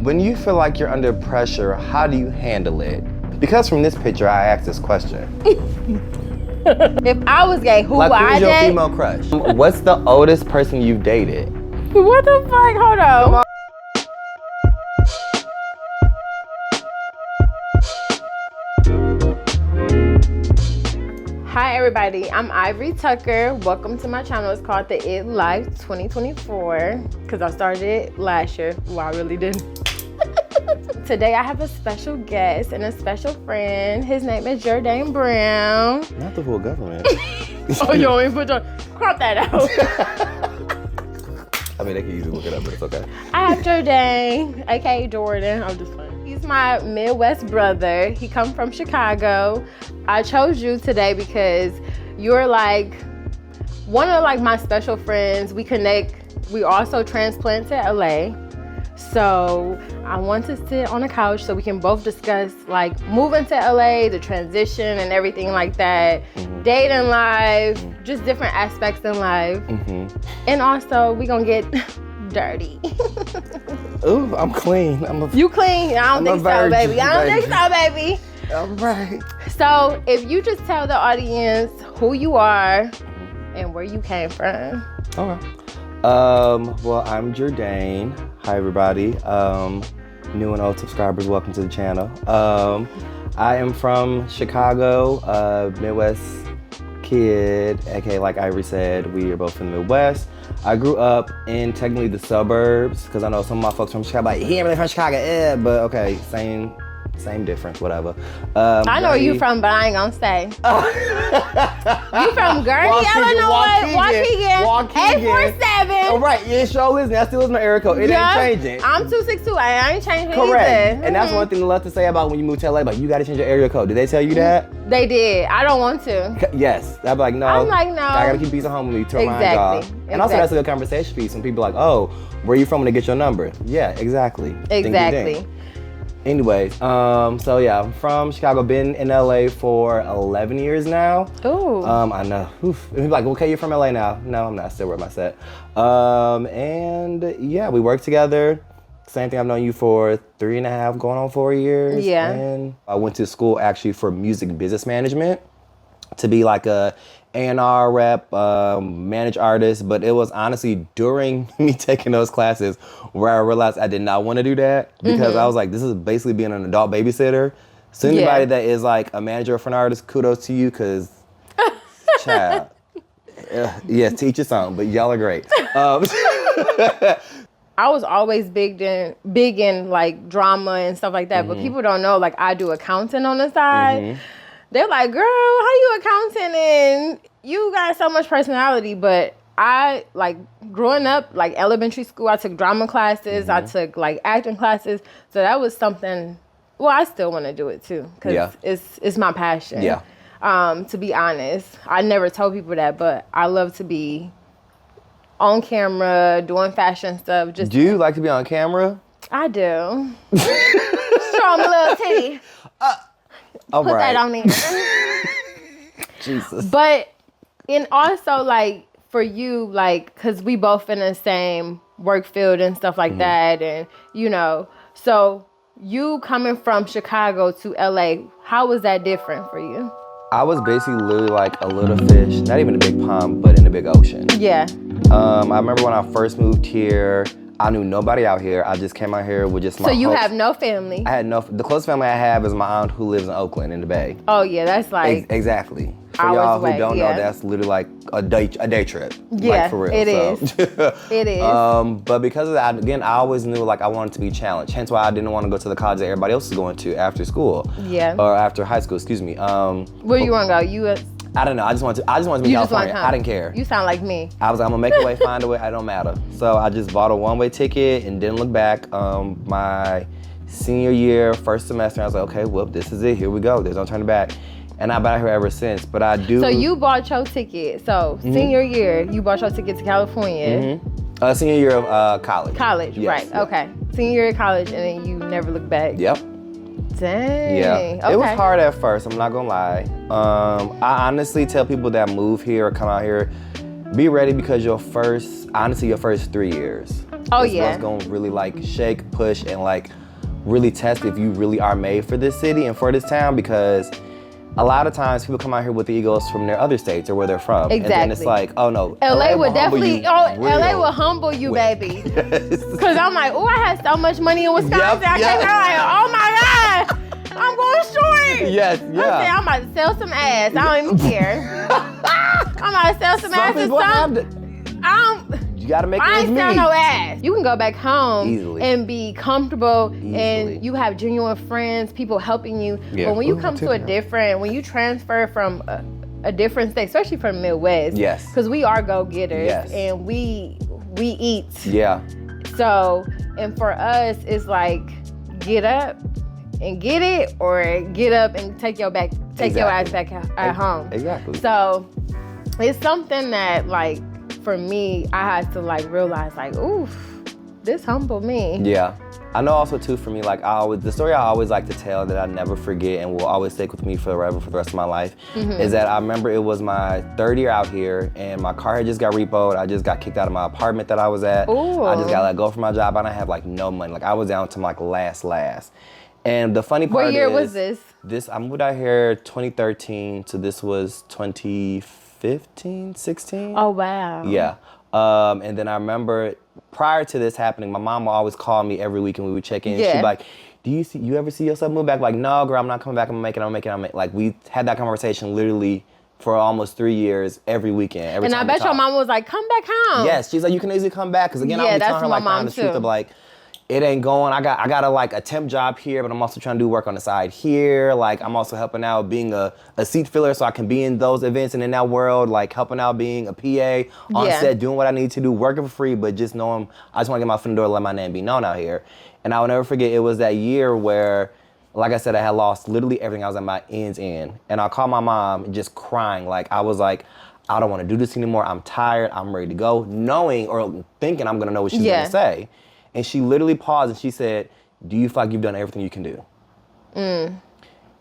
When you feel like you're under pressure, how do you handle it? Because from this picture, I asked this question. If I was gay, who would I who's your date? female crush? What's the oldest person you've dated? What the fuck? Hold on. Come on. Hi everybody, I'm Ivory Tucker. Welcome to my channel. It's called The It Life 2024 because I started it last year. Well, I really didn't. Today I have a special guest and a special friend. His name is Jerdane Brown. Not the full government. Oh, you want me to put your... Crop that out. I mean, they can easily look it up, but it's okay. I have Jerdane, aka Jordan. I'm just playing. He's my Midwest brother. He comes from Chicago. I chose you today because you're like one of like my special friends. We connect. We also transplant to LA. So I want to sit on a couch so we can both discuss like moving to LA, the transition and everything like that, dating life, just different aspects in life. And also we gonna get dirty. Ooh, I'm clean. You clean? I don't think so, baby. I don't think so, baby. All right. So if you just tell the audience who you are and where you came from. Okay. Well, I'm Jerdane. Hi, everybody. New and old subscribers, welcome to the channel. I am from Chicago, Midwest kid, aka like Ivory said, we are both from the Midwest. I grew up in technically the suburbs, because I know some of my folks from Chicago like, he ain't really from Chicago, but okay, same difference, whatever. I know where you from, but I ain't gonna say. You from Gurney, Illinois, Waukegan, 847. Oh, right, yeah, sure is. That still is my area code. It ain't changing. I'm 262. I ain't changing Correct. either. And that's one thing they love to say about when you move to LA, like, you gotta change your area code. Did they tell you that? They did. I don't want to. Yes. I'd be like, no. I'm like, no. I gotta keep peace of home with me to my job. And also, that's a good conversation piece when people are like, oh, where you from when they get your number? Yeah, exactly. Exactly. Anyways, so yeah, I'm from Chicago. Been in LA for 11 years now. Ooh. I know. Oof. And people are like, okay, you're from LA now. No, I'm not. Still where I'm at. And yeah, we work together. Same thing. I've known you for 3.5, going on 4 years. Yeah. And I went to school actually for music business management to be like a A&R rep, managed artist, but it was honestly during me taking those classes where I realized I did not want to do that because I was like, this is basically being an adult babysitter. So anybody that is like a manager for an artist, kudos to you, because child, yeah, teach you something, but y'all are great. I was always big in like drama and stuff like that, but people don't know like I do accounting on the side. They're like, girl, how you accounting and you got so much personality? But I, like, growing up, like, elementary school, I took drama classes. I took, like, acting classes. So that was something, well, I still want to do it, too. Because it's my passion. Yeah. To be honest. I never told people that, but I love to be on camera, doing fashion stuff. Just do you like to be on camera? I do. Show them a little titty. Put that on there. Jesus. But, and also, like, for you, like, because we both in the same work field and stuff like that, and, you know, so you coming from Chicago to LA, how was that different for you? I was basically literally like a little fish, not even a big pond, but in a big ocean. Yeah. I remember when I first moved here, I knew nobody out here. I just came out here with just my So you have no family? I had no, the closest family I have is my aunt who lives in Oakland in the Bay. Oh yeah, that's like. Exactly. For y'all who don't know, that's literally like a day trip. Yeah, like for real. It is. It is. But because of that, again, I always knew like I wanted to be challenged. Hence why I didn't want to go to the college that everybody else is going to after school. Yeah. Or after high school, excuse me. Where you want to go? I don't know. I just wanted to be in California. I didn't care. You sound like me. I was like, I'm gonna make a way, find a way. It don't matter. So I just bought a one-way ticket and didn't look back. My senior year, first semester, I was like, okay, well, this is it. Here we go. There's no turning back. And I've been out here ever since. But I do. So you bought your ticket. So senior year, you bought your ticket to California. Senior year of college. College, yes, right? Yeah. Okay. Senior year of college, and then you never looked back. Yep. Dang. Yeah. Okay. It was hard at first, I'm not gonna lie. I honestly tell people that move here or come out here, be ready because your first 3 years Oh, It's yeah. what's going to really like shake, push, and like really test if you really are made for this city and for this town, because a lot of times people come out here with the egos from their other states or where they're from. Exactly. And then it's like, oh no. LA would humble definitely, you LA real will humble you, quick. baby. Yes. Cause I'm like, oh, I had so much money in Wisconsin. I came here like, oh my God, I'm going short. Yes, I yeah. said, I'm about to sell some ass. I don't even care. I'm about to sell some ass to people have you gotta make I ends ain't sell meet. no ass. You can go back home Easily. and be comfortable Easily. and you have genuine friends, people helping you. Yeah. But when you Ooh, come to a different, when you transfer from a different state, especially from Midwest. Yes. Because we are go-getters Yes. and we eat. Yeah. So, and for us, it's like, get up and get it, or get up and take your ass back at home. Exactly. So, it's something that, like, for me, I had to like realize, like, oof, this humbled me. Yeah. I know also too, for me, like the story I always like to tell that I never forget and will always stick with me forever for the rest of my life is that I remember it was my third year out here and my car had just got repoed. I just got kicked out of my apartment that I was at. Ooh. I just got let go from my job. I didn't have like no money. Like I was down to like last. And the funny part What year is, was this? I moved out here 2013, so this was 2015, 16. Oh, wow. Yeah. And then I remember prior to this happening, my mom would always call me every week and we would check in. Yeah. She'd be like, you ever see yourself move back? Like, no, girl, I'm not coming back. I'm making it. Like, we had that conversation literally for almost 3 years every weekend. Every And time I we bet your talked. mom was like, come back home. Yes, she's like, you can easily come back. Because again, Yeah, I was that's telling her like my mom the truth too. of like, it ain't going. I got a like a temp job here, but I'm also trying to do work on the side here. Like I'm also helping out being a seat filler so I can be in those events and in that world, like helping out being a PA on Yeah. set, doing what I need to do, working for free, but just knowing I just want to get my foot in the door, let my name be known out here. And I will never forget, it was that year where, like I said, I had lost literally everything. I was at my ends end. And I called my mom just crying. Like I was like, I don't want to do this anymore. I'm tired. I'm ready to go. Knowing or thinking I'm going to know what she's going to say. And she literally paused and she said, do you feel like you've done everything you can do? And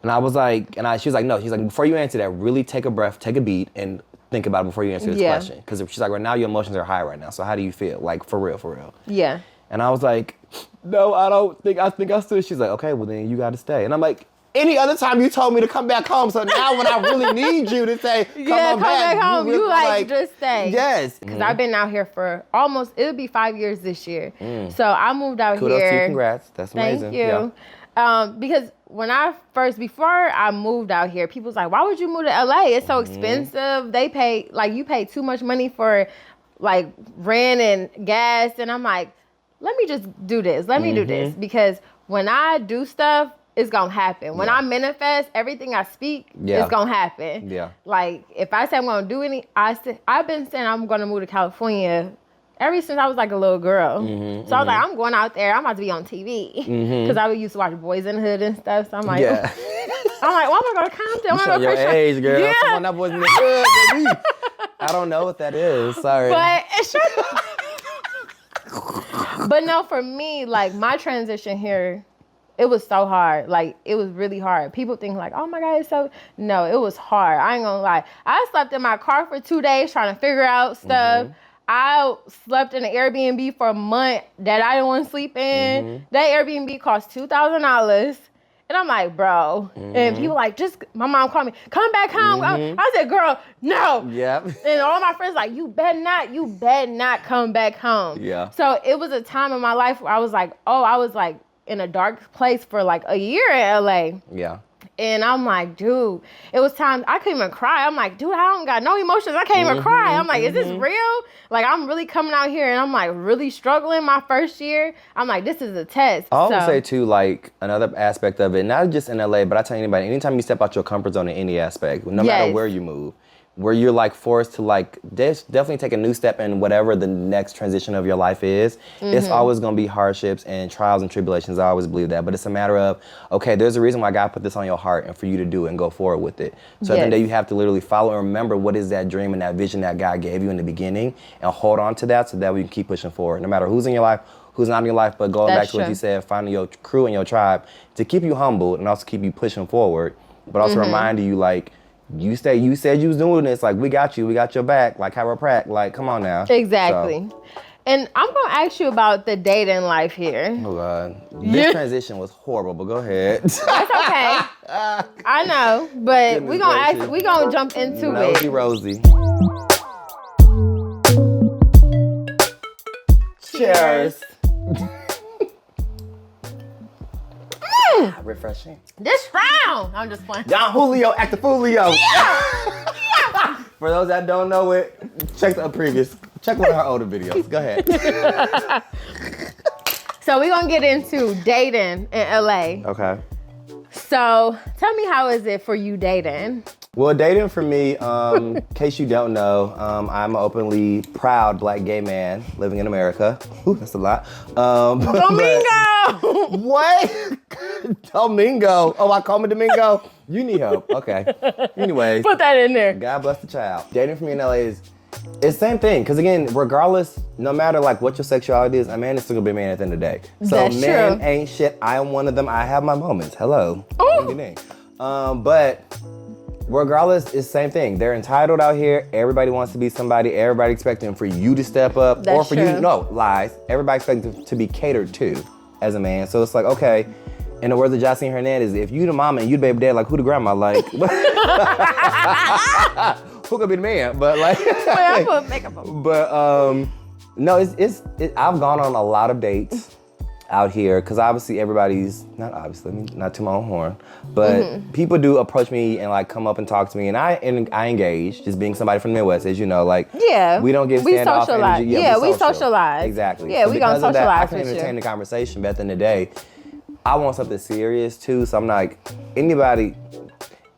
I was like, she was like, no. She's like, before you answer that, really take a breath, take a beat, and think about it before you answer this question. Because she's like, right now your emotions are high right now. So how do you feel? Like, for real. Yeah. And I was like, no, I think I still. She's like, okay, well then you got to stay. And I'm like, any other time you told me to come back home. So now when I really need you to say, come back home. You like just stay. Yes. Because I've been out here for it'll be 5 years this year. So I moved out Kudos here. to you, congrats. That's amazing. Thank you. Yeah. Because when before I moved out here, people was like, why would you move to LA? It's so expensive. You pay too much money for like rent and gas. And I'm like, let me just do this. Let me do this. Because when I do stuff, it's gonna happen. When I manifest, everything I speak is gonna happen. Yeah. Like if I say I'm gonna do I've been saying I'm gonna move to California ever since I was like a little girl. So I was like, I'm going out there. I'm about to be on TV because I used to watch Boys in the Hood and stuff. So I'm like, Yeah. I'm like, well, I'm gonna go to Compton. I'm You gonna showing go your Christian. age, girl. Yeah. Come on, that boy's in the hood, baby. I don't know what that is. Sorry. But it's But no, for me, like my transition here, it was so hard. Like it was really hard. People think like, oh my God, it's so. No, it was hard. I ain't gonna lie. I slept in my car for 2 days trying to figure out stuff. I slept in an Airbnb for a month that I didn't want to sleep in. That Airbnb cost $2,000. And I'm like, bro. And people like, my mom called me, come back home. I said, girl, no. Yep. And all my friends like, you better not come back home. Yeah. So it was a time in my life where I was like in a dark place for like a year in LA. Yeah. And I'm like, dude, it was times I couldn't even cry. I'm like, dude, I don't got no emotions. I can't even cry. I'm like, is this real? Like, I'm really coming out here and I'm like really struggling my first year. I'm like, this is a test. I always say too, like another aspect of it, not just in LA, but I tell anybody, anytime you step out your comfort zone in any aspect, no matter where you move, where you're like forced to like definitely take a new step in whatever the next transition of your life is, it's always gonna be hardships and trials and tribulations. I always believe that. But it's a matter of, okay, there's a reason why God put this on your heart and for you to do it and go forward with it. So at the end of the day, you have to literally follow and remember what is that dream and that vision that God gave you in the beginning and hold on to that so that we can keep pushing forward. No matter who's in your life, who's not in your life, but going back to what you said, finding your crew and your tribe to keep you humble and also keep you pushing forward, but also remind you like, you said you was doing this, like we got your back, like chiropractic, like come on now. Exactly. So. And I'm gonna ask you about the dating life here. Oh God, this transition was horrible. But go ahead. That's okay. I know, but we gonna jump into Nosy it. Rosie. Cheers. Refreshing. This round. I'm just playing. Don Julio, Actifulio. For those that don't know it, check one of her older videos. Go ahead. So we're gonna get into dating in LA. Okay. So tell me, how is it for you dating? Well, dating for me, in case you don't know, I'm an openly proud black gay man living in America. Ooh, that's a lot. Domingo! What? Domingo. Oh, I call me Domingo? You need help. Okay. Anyways. Put that in there. God bless the child. Dating for me in LA is it's the same thing. Because again, regardless, no matter like what your sexuality is, a man is still gonna be a man at the end of the day. So That's men true. ain't shit. I am one of them. I have my moments. Hello. But regardless, it's the same thing. They're entitled out here. Everybody wants to be somebody. Everybody expecting for you to step up. That's or for true. you, no, lies. Everybody expecting to be catered to as a man. So it's like, okay, in the words of Jocelyn Hernandez, if you the mama and you the baby dad, like who the grandma, like who could be the man? But like, I'm putting makeup on. but no, it's I've gone on a lot of dates out here because obviously everybody's not to my own horn, but people do approach me and like come up and talk to me, and I engage, just being somebody from the Midwest, as you know, like we don't give standoff energy. Yeah, we socialize. Exactly. Yeah, so we gonna because of that, I socialize can with entertain you. the conversation, but at the end of the day, I want something serious too. So I'm like, anybody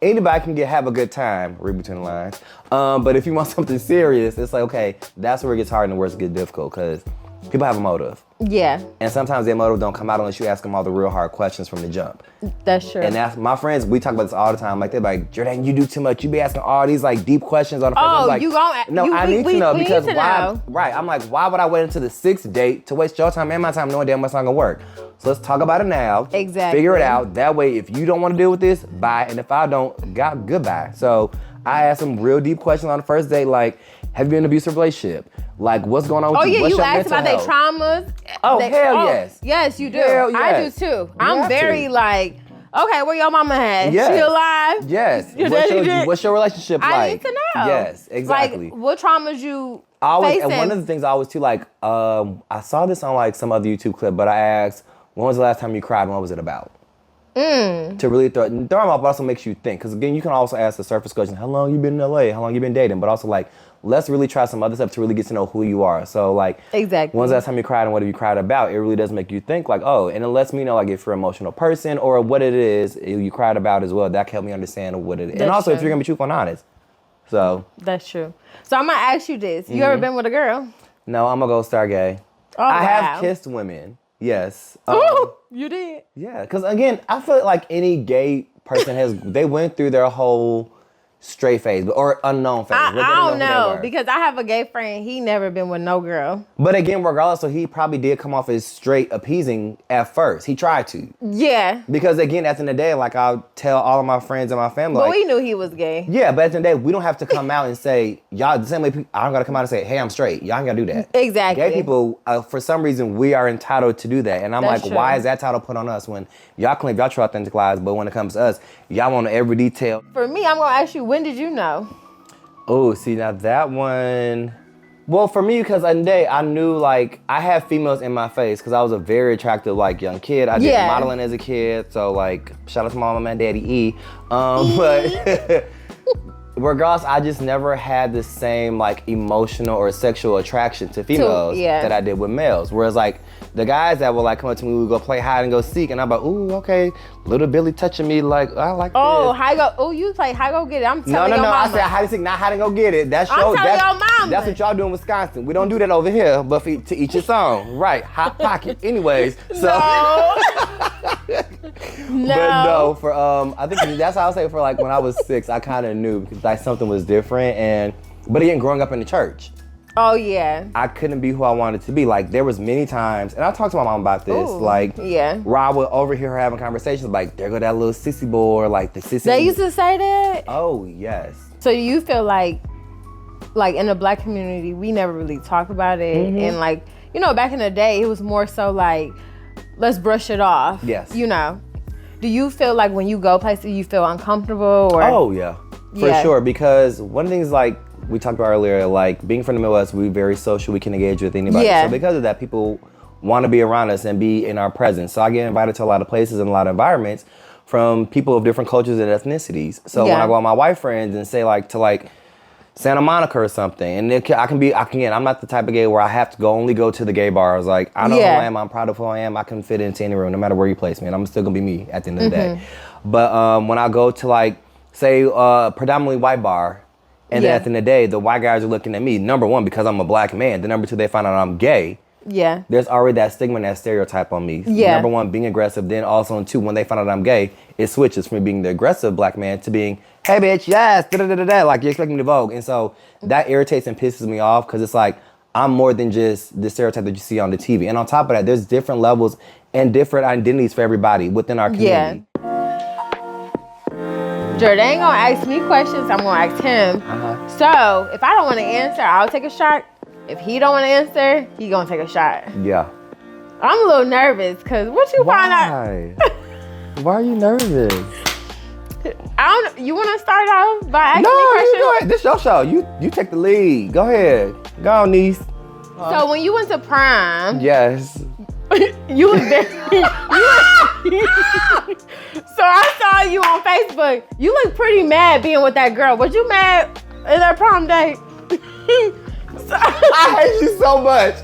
can have a good time, read between the lines. But if you want something serious, it's like, okay, that's where it gets hard and where it gets difficult because people have a motive. Yeah, And sometimes their motive don't come out unless you ask them all the real hard questions from the jump. that's true. And that's my friends, we talk about this all the time. Like they're like, Jerdane, you do too much. You be asking all these like deep questions on the first Oh, like, you gon' no, I need to know we because need to why know. right. I'm like, why would I wait until the 6th date to waste your time and my time knowing damn what's not gonna work? So let's talk about it now. Exactly. Figure it out. That way if you don't want to deal with this, bye. And if I don't, goodbye. So I asked some real deep questions on the first date, like, have you been in an abusive relationship? Like, what's going on with you? Yeah, What's you your asked mental about their health? traumas. Oh, hell yes. Yes, you do. Hell I do yes. too. You I'm have very to. like, okay, where your mama at? Yes. She alive? Yes. Your daddy did? What's your relationship like? I need to know. Yes, exactly. Like, what traumas you I always, facing? and one of the things I always too, like, I saw this on like some other YouTube clip, but I asked, when was the last time you cried? And what was it about? To really throw them off, but also makes you think. Because again, you can also ask the surface question, how long you been in LA? How long you been dating? But also like, let's really try some other stuff to really get to know who you are. So like, Exactly. when's the last time you cried and what have you cried about? It really does make you think like, oh, and it lets me know like if you're an emotional person or what it is you cried about as well. That can help me understand what it is. And That's also if true. you're gonna be truthful and honest. So. That's true. So I'm gonna ask you this. You ever been with a girl? No, I'm gonna go star gay. Oh, I wow. have kissed women. Yes. Ooh, you did. Yeah, because again, I feel like any gay person they went through their whole straight phase or unknown phase. I where they didn't don't who they know were. because I have a gay friend. He never been with no girl. But again, regardless, so he probably did come off as straight appeasing at first. He tried to. Yeah, Because again, at the end of the day, like I'll tell all of my friends and my family, but like, we knew he was gay. yeah, but at the end of the day, we don't have to come out and say, y'all, the same way I don't gotta come out and say, hey, I'm straight. Y'all ain't gotta do that. Exactly. Gay people, for some reason, we are entitled to do that. And I'm That's like, true. why is that title put on us when y'all claim y'all true authentic lives, but when it comes to us, y'all want every detail. For me, I'm gonna ask you, when did you know? Oh, see, now that one, well, for me, because in the day, I knew, like, I had females in my face because I was a very attractive, like, young kid. I did Yeah. modeling as a kid, so, like, shout out to my mom and daddy, E. But regardless, I just never had the same, like, emotional or sexual attraction to females yeah. that I did with males. Whereas, like, the guys that would, like, come up to me, we would go play hide and go seek, and I'm like, ooh, okay, little Billy touching me, like, I like Oh, this. how go? Oh, you play how go get it? I'm telling No, your I mama. said hide and seek, not hide and go get it. That's I'm your, telling that's, your mama. that's what y'all do in Wisconsin. We don't do that over here, but to each its own. Right, hot pocket. Anyways, so. No. But no, for I think that's how I say for like when I was 6, I kind of knew because like something was different, but again, growing up in the church, Oh yeah. I couldn't be who I wanted to be. Like there was many times, and I talked to my mom about this, Ooh, like yeah. where I would overhear her having conversations like, there go that little sissy boy, or like the sissy. They used to say that. Oh yes. So you feel like in the black community, we never really talk about it, and like you know, back in the day, it was more so like, let's brush it off. Yes. You know. Do you feel like when you go places, you feel uncomfortable? Or? Oh, yeah. For sure. Because one of the things, like we talked about earlier, like being from the Midwest, we're very social. We can engage with anybody. Yeah. So because of that, people want to be around us and be in our presence. So I get invited to a lot of places and a lot of environments from people of different cultures and ethnicities. So when I go with my white friends and say like to like Santa Monica or something, and I'm not the type of gay where I have to only go to the gay bars. Like, I know who I am, I'm proud of who I am, I can fit into any room, no matter where you place me, and I'm still gonna be me at the end of the day. But when I go to like, say, predominantly white bar, and then at the end of the day, the white guys are looking at me, number one, because I'm a black man, then number two, they find out I'm gay. Yeah. There's already that stigma and that stereotype on me. Yeah. Number one, being aggressive, then also, two, when they find out I'm gay, it switches from being the aggressive black man to being, hey bitch, yes, da-da-da-da-da, like you expect me to vogue. And so that irritates and pisses me off because it's like, I'm more than just the stereotype that you see on the TV. And on top of that, there's different levels and different identities for everybody within our community. Jerdane gonna ask me questions, I'm gonna ask him. So if I don't wanna answer, I'll take a shot. If he don't wanna answer, he gonna take a shot. Yeah. I'm a little nervous because what you find out? Why are you nervous? I don't. You want to start off by asking me questions? No, you go ahead. This your show. You take the lead. Go ahead. Go on, niece. So when you went to prom, yes, you was there. So I saw you on Facebook. You look pretty mad being with that girl. Was you mad at that prom date? I hate you so much.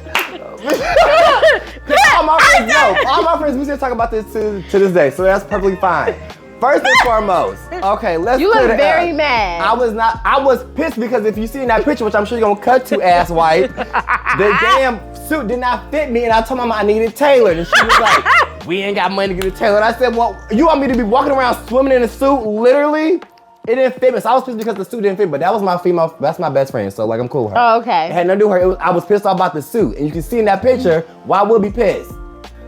All my friends, we still talk about this to this day, so that's perfectly fine. First and foremost, okay, let's You look very mad. I was pissed because if you see in that picture, which I'm sure you're gonna cut to, ass wife, the damn suit did not fit me, and I told mama I needed tailored, and she was like, we ain't got money to get it tailored. I said, well, you want me to be walking around swimming in a suit, literally? It didn't fit me, so I was pissed because the suit didn't fit, but that was my female, that's my best friend, so like I'm cool with her. Oh, okay. It had nothing to do with her, I was pissed off about the suit, and you can see in that picture why I would be pissed.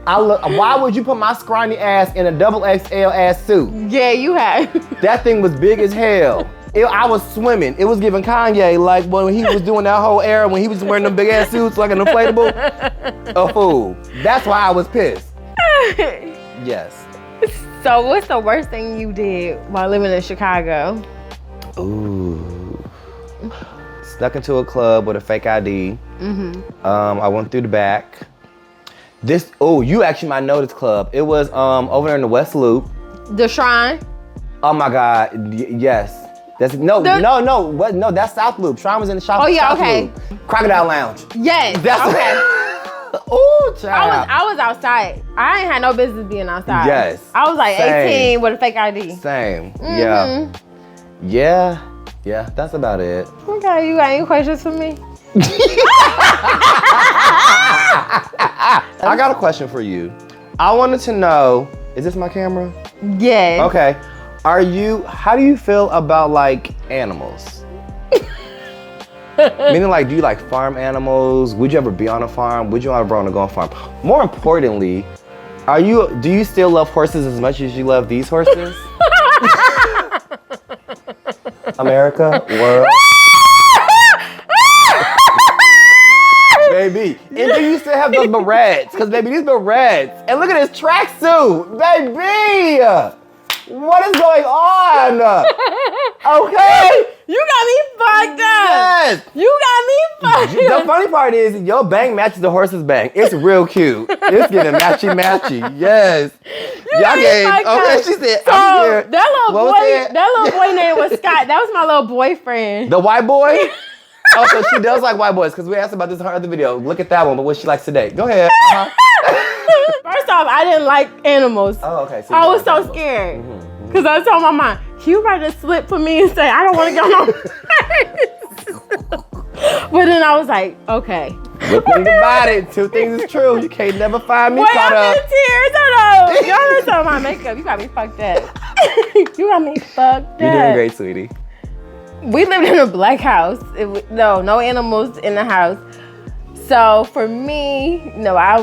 Why would you put my scrawny ass in a double XL ass suit? Yeah, you have. That thing was big as hell. I was swimming. It was giving Kanye, like when he was doing that whole era, when he was wearing them big ass suits like an inflatable. A fool. That's why I was pissed. Yes. So what's the worst thing you did while living in Chicago? Ooh. Snuck into a club with a fake ID. I went through the back. You actually might know this club. It was over there in the West Loop. The Shrine? Oh my God, yes. That's that's South Loop. Shrine was in the shop. Oh yeah, South okay. Loop. Crocodile Lounge. Yes. Okay. Ooh, child. I was outside. I ain't had no business being outside. Yes. I was like 18 with a fake ID. Same. Yeah. That's about it. Okay, you got any questions for me? I got a question for you. I wanted to know, is this my camera? Yes. Okay. How do you feel about like animals? Meaning like, do you like farm animals? Would you ever be on a farm? Would you ever want to go on a farm? More importantly, do you still love horses as much as you love these horses? America, world. Baby, and do you still have those barrettes? Because baby, these barrettes, and look at this tracksuit, baby. What is going on? Okay. You got me fucked up. Yes. You got me fucked up. The funny part is your bang matches the horse's bang. It's real cute. It's getting matchy. Yes. Y'all gave. Okay, she said. So that little boy name was Scott. That was my little boyfriend. The white boy. Oh, so she does like white boys, because we asked about this in her other video. Look at that one, but what she likes today. Go ahead. First off, I didn't like animals. Oh, okay. So I was so scared. Because I told my mom, can you write a slip for me and say, I don't want to go home? But then I was like, okay. Look, think about it. Two things is true. You can't never find me caught up. I'm in tears. Hold on. Y'all heard some of my makeup. You got me fucked up. You got me fucked up. You're doing great, sweetie. We lived in a black house. No animals in the house. So for me, no, I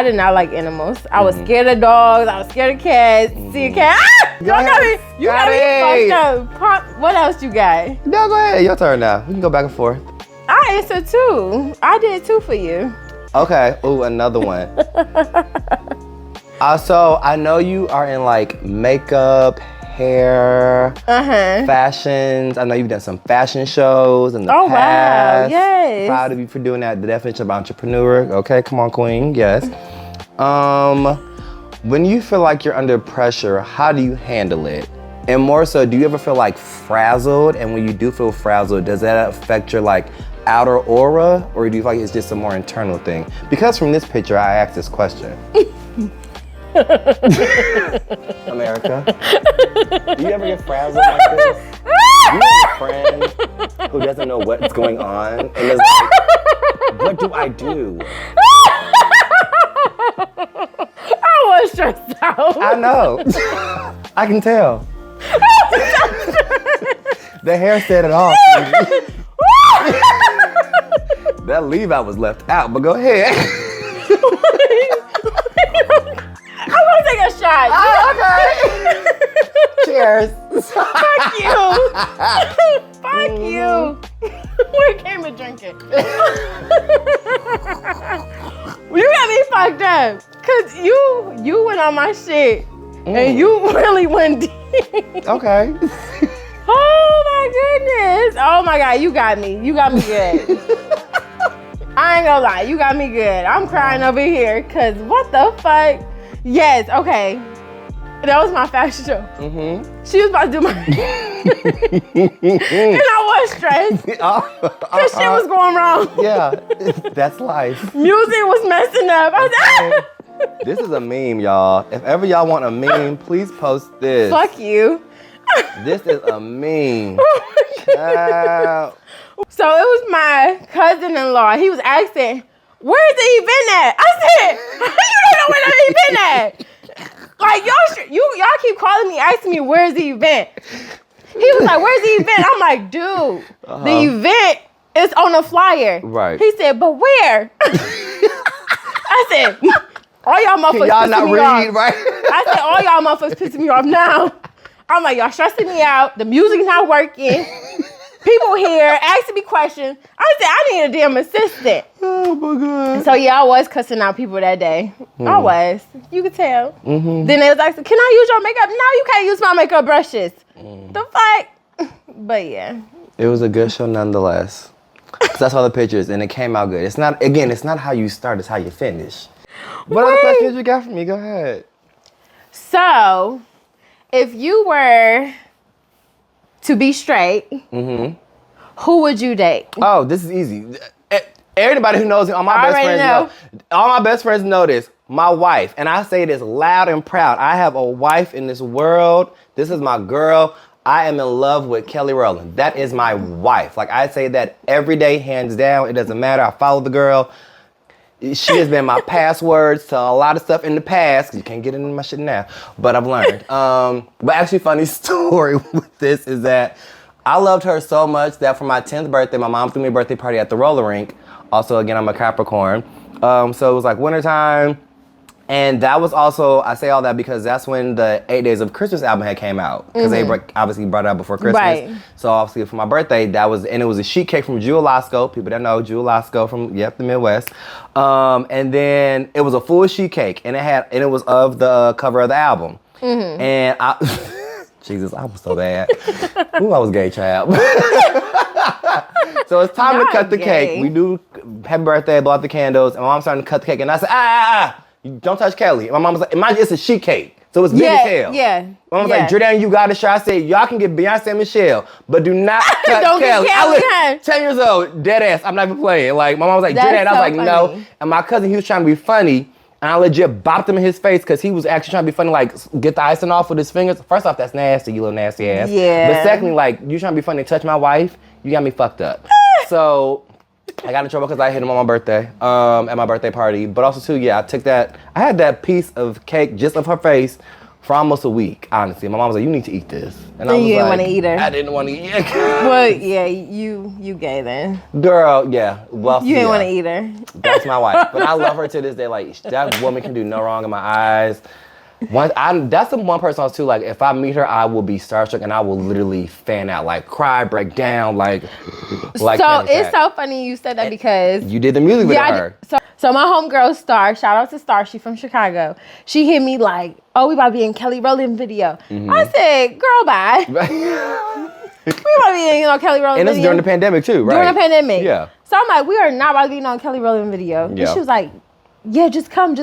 did not like animals. I was scared of dogs. I was scared of cats. See a cat? You got me fucked up. What else you got? No, go ahead. Your turn now. We can go back and forth. I answered two. I did two for you. Okay. Ooh, another one. So I know you are in like makeup, hair, fashions. I know you've done some fashion shows in the past. Wow, yes. Proud of you for doing that. The definition of entrepreneur. Okay, come on, queen. Yes. When you feel like you're under pressure, how do you handle it? And more so, do you ever feel like frazzled? And when you do feel frazzled, does that affect your like outer aura, or do you feel like it's just a more internal thing? Because from this picture, I asked this question. America, do you ever get frazzled like this? Do you have a friend who doesn't know what's going on and is like, what do I do? I was stressed out. I know. I can tell. The hair said it all. That leave out was left out, but go ahead. I want to take a shot. Okay. Cheers. Fuck you. Fuck you. We came to drink it. You got me fucked up. Cause you went on my shit. And you really went deep. Okay. Oh my goodness. Oh my God, you got me. You got me good. I ain't gonna lie, you got me good. I'm crying over here, cause what the fuck? Yes, okay. That was my fashion show. She was about to do my and I was stressed. Cause shit was going wrong. Yeah, that's life. Music was messing up. I said, this is a meme, y'all. If ever y'all want a meme, please post this. fuck you. This is a meme. So it was my cousin-in-law. He was asking, where's the event at? I said, you don't know where the event at. Like, y'all keep calling me, asking me, where's the event? He was like, where's the event? I'm like, dude, the event is on the flyer. Right. He said, but where? I said, all y'all motherfuckers y'all pissing not me read, off. right? I said, all y'all motherfuckers pissing me off now. I'm like, y'all stressing me out. The music's not working. People here asking me questions. I said, I need a damn assistant. Oh my God. So yeah, I was cussing out people that day. I was. You could tell. Then they was like, can I use your makeup? No, you can't use my makeup brushes. The fuck? But yeah. It was a good show nonetheless. Cause I saw the pictures and it came out good. It's not how you start, it's how you finish. What other questions you got for me? Go ahead. So, if you were to be straight, who would you date? Oh, this is easy. Everybody who knows me, all my best friends know this. My wife, and I say this loud and proud. I have a wife in this world. This is my girl. I am in love with Kelly Rowland. That is my wife. Like, I say that every day, hands down. It doesn't matter. I follow the girl. She has been my passwords to a lot of stuff in the past, because you can't get into my shit now, but I've learned. But actually, funny story with this is that I loved her so much that for my 10th birthday, my mom threw me a birthday party at the roller rink. Also, again, I'm a Capricorn. So it was like wintertime. And that was also, I say all that because that's when the 8 Days of Christmas album had came out. Because they obviously brought it out before Christmas. Right. So obviously for my birthday, and it was a sheet cake from Jewel Osco. People that know Jewel Osco from, the Midwest. And then it was a full sheet cake. And it was of the cover of the album. And Jesus, I was so bad. Ooh, I was gay, child. So it's time to cut the cake. We do happy birthday, blow out the candles. And my mom's starting to cut the cake. And I said, you don't touch Kelly. And my mom was like, it's a sheet cake. So it's big as hell. Yeah. My mom was like, Jerdane, you got a shot. I said, y'all can get Beyonce and Michelle, but do not cut Don't Kelly. get I Kelly. was 10 years old, dead ass. I'm not even playing. Like, my mom was like, Jerdane. I was like, no. And my cousin, he was trying to be funny. And I legit bopped him in his face because he was actually trying to be funny, like, get the icing off with his fingers. First off, that's nasty, you little nasty ass. Yeah. But secondly, like, you trying to be funny, touch my wife, you got me fucked up. So I got in trouble because I hit him on my birthday, at my birthday party. But also, too, I had that piece of cake just of her face for almost a week, honestly. My mom was like, you need to eat this. And I was you didn't like, want to eat her. I didn't want to eat her. Well, yeah, you gay then. Girl, yeah. Well, you didn't want to eat her. That's my wife. But I love her to this day. Like, that woman can do no wrong in my eyes. That's the one person I was too, like, if I meet her, I will be starstruck and I will literally fan out, like, cry, break down, like so it's so funny you said that because you did the music with her. So my homegirl Star, shout out to Star, she from Chicago. She hit me like, oh, we about to be in Kelly Rowland video. I said, girl, bye. We about to be in Kelly Rowland video. And this is during the pandemic too, right? During the pandemic. Yeah. So I'm like, we are not about to be on Kelly Rowland video. And she was like, yeah, just come.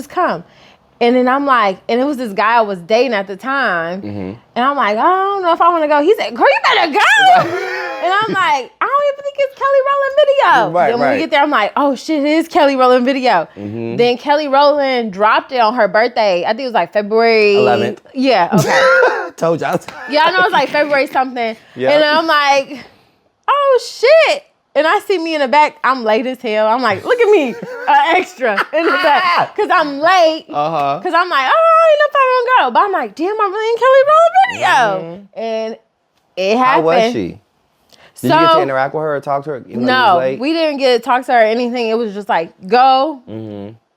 And then I'm like, and it was this guy I was dating at the time. And I'm like, I don't know if I want to go. He said, girl, you better go. And I'm like, I don't even think it's Kelly Rowland video. Then when we get there, I'm like, oh shit, it is Kelly Rowland video. Then Kelly Rowland dropped it on her birthday. I think it was like February 11th. Yeah, okay. Told y'all. Yeah, I know it was like February something. Yep. And I'm like, oh shit. And I see me in the back. I'm late as hell. I'm like, look at me, extra in the back, cause I'm late. Cause I'm like, oh, I ain't know if I don't go. But I'm like, damn, I'm really in Kelly Rowland video. And it happened. How was she? Did you get to interact with her or talk to her? No, we didn't get to talk to her or anything. It was just like, go,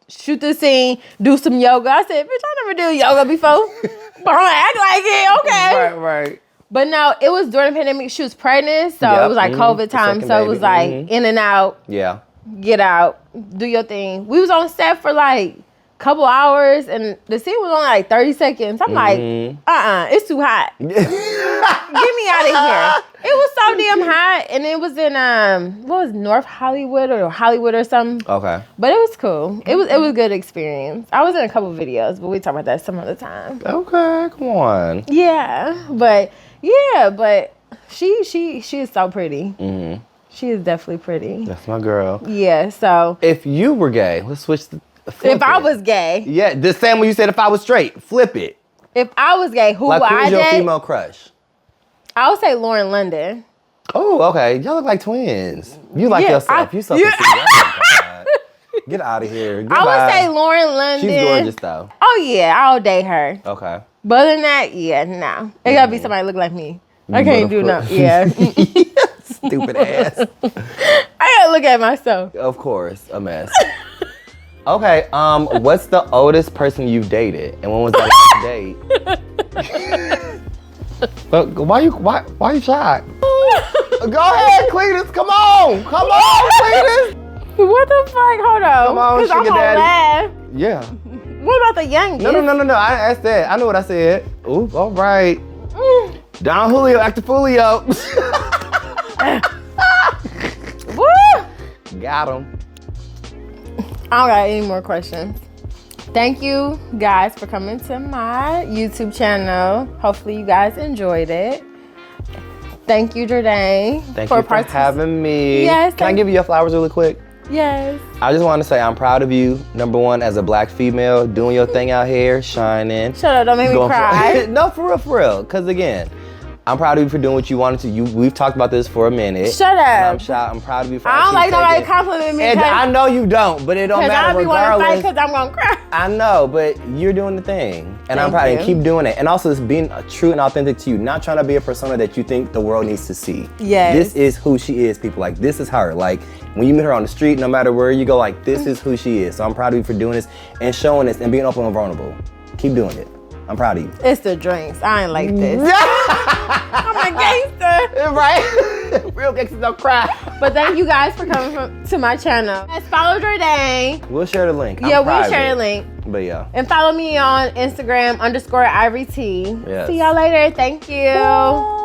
shoot the scene, do some yoga. I said, bitch, I never did yoga before. But I'm gonna act like it, okay. Right. But no, it was during the pandemic. She was pregnant, so it was like COVID time. So it was like in and out. Yeah. Get out, do your thing. We was on set for like a couple hours, and the scene was only like 30 seconds. I'm like, it's too hot. Get me out of here. It was so damn hot, and it was in what was North Hollywood or Hollywood or something. Okay. But it was cool. It was a good experience. I was in a couple videos, but we talk about that some other time. Okay, come on. Yeah, but she is so pretty. She is definitely pretty. That's my girl. Yeah. So if you were gay, let's switch. If I was gay. Yeah, the same way you said if I was straight. Flip it. If I was gay, who would I date? Who's your female crush? I would say Lauren London. Oh, okay. Y'all look like twins. You like yourself. You self-esteem. Get out of here. Goodbye. I would say Lauren London. She's gorgeous though. Oh yeah, I'll date her. Okay. But other than that, yeah, no. It gotta be somebody look like me. I can't do nothing. Yeah. Stupid ass. I gotta look at myself. Of course, a mess. Okay, what's the oldest person you've dated, and when was that last date? But why you shy? Go ahead, Cletus. Come on, Cletus. What the fuck? Hold on. Come on, sugar daddy. Laugh. Yeah. What about the youngest? No. I asked that. I know what I said. Ooh, all right. Don Julio, acting Julio. Woo! Got him. I don't got any more questions. Thank you guys for coming to my YouTube channel. Hopefully you guys enjoyed it. Thank you, Jerdane. Thank you for having me. Yes. Can I give you your flowers really quick? Yes. I just want to say I'm proud of you. Number one, as a black female, doing your thing out here, shining. Shut up, don't make me cry. No, for real. Because again, I'm proud of you for doing what you wanted to. We've talked about this for a minute. Shut up. I'm proud of you for I don't like nobody complimenting me. And I know you don't, but it don't matter regardless. Because I'm going to cry. I know, but you're doing the thing. And I'm proud and keep doing it. And also it's being true and authentic to you. Not trying to be a persona that you think the world needs to see. Yes. This is who she is, people. Like, this is her. Like, when you meet her on the street, no matter where you go, like, this is who she is. So I'm proud of you for doing this and showing this and being open and vulnerable. Keep doing it. I'm proud of you. It's the drinks. I ain't like this. I'm a gangster. Right? Real gangsters don't cry. But thank you guys for coming to my channel. Let's follow Jerdane. We'll share the link. Yeah, we'll share the link. But yeah. And follow me on Instagram _IvoryT. Yes. See y'all later. Thank you. Bye.